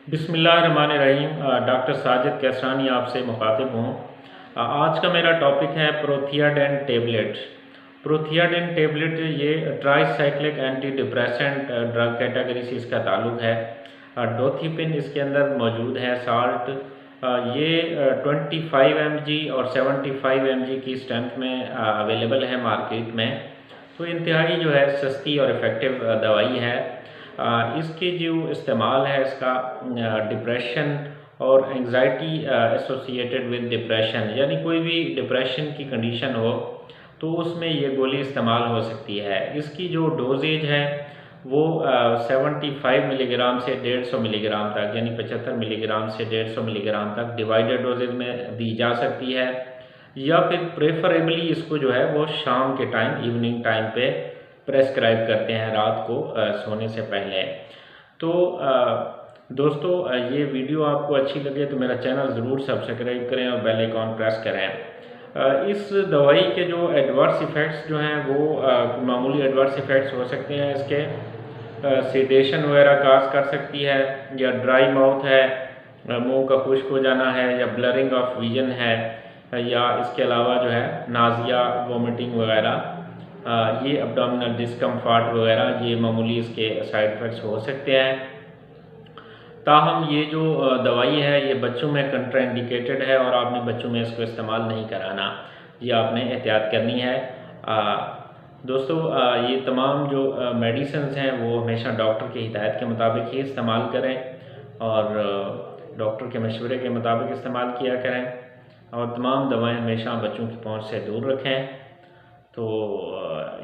बिस्मिल्लाहिर्रहमानिर्रहीम। डॉक्टर साजिद कैसरानी आपसे मुखातिब हूँ। आज का मेरा टॉपिक है प्रोथियाडेन टेबलेट। प्रोथियाडेन टेबलेट ये tricyclic anti depressant drug category से इसका ताल्लुक है। डोथिपिन इसके अंदर मौजूद है, साल्ट। ये 25 mg और 75 mg की स्ट्रेंथ में अवेलेबल है मार्केट में। तो इंतहाई जो है सस्ती और इफ़ेक्टिव दवाई है। इसकी जो इस्तेमाल है इसका डिप्रेशन और एंजाइटी एसोसिएटेड विद डिप्रेशन, यानी कोई भी डिप्रेशन की कंडीशन हो तो उसमें ये गोली इस्तेमाल हो सकती है। इसकी जो डोजेज है वो 75 मिलीग्राम से 150 मिलीग्राम तक, यानी 75 मिलीग्राम से 150 मिलीग्राम तक डिवाइडेड डोजेज में दी जा सकती है, या फिर प्रेफरेबली इसको जो है वो शाम के टाइम, इवनिंग टाइम पे प्रेस्क्राइब करते हैं रात को सोने से पहले। तो दोस्तों, ये वीडियो आपको अच्छी लगे तो मेरा चैनल ज़रूर सब्सक्राइब करें और बेल आइकॉन प्रेस करें। इस दवाई के जो एडवर्स इफ़ेक्ट्स जो हैं वो मामूली एडवर्स इफ़ेक्ट्स हो सकते हैं। इसके सेडेशन वगैरह काज कर सकती है, या ड्राई माउथ है, मुंह का खुश्क हो जाना है, या ब्लरिंग ऑफ विजन है, या इसके अलावा जो है नाजिया, वोमिटिंग वगैरह, ये अब्डोमिनल डिस्कम्फर्ट वगैरह, ये मामूली इसके साइड इफ़ेक्ट्स हो सकते हैं। ताहम ये जो दवाई है ये बच्चों में कंट्राइंडिकेटेड है और आपने बच्चों में इसको इस्तेमाल नहीं कराना, ये आपने एहतियात करनी है। दोस्तों, ये तमाम जो मेडिसिन्स हैं वो हमेशा डॉक्टर की हिदायत के मुताबिक ही इस्तेमाल करें और डॉक्टर के मशवरे के मुताबिक इस्तेमाल किया करें, और तमाम दवाएं हमेशा बच्चों की पहुंच से दूर रखें। तो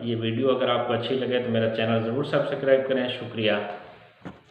ये वीडियो अगर आपको अच्छी लगे तो मेरा चैनल ज़रूर सब्सक्राइब करें। शुक्रिया।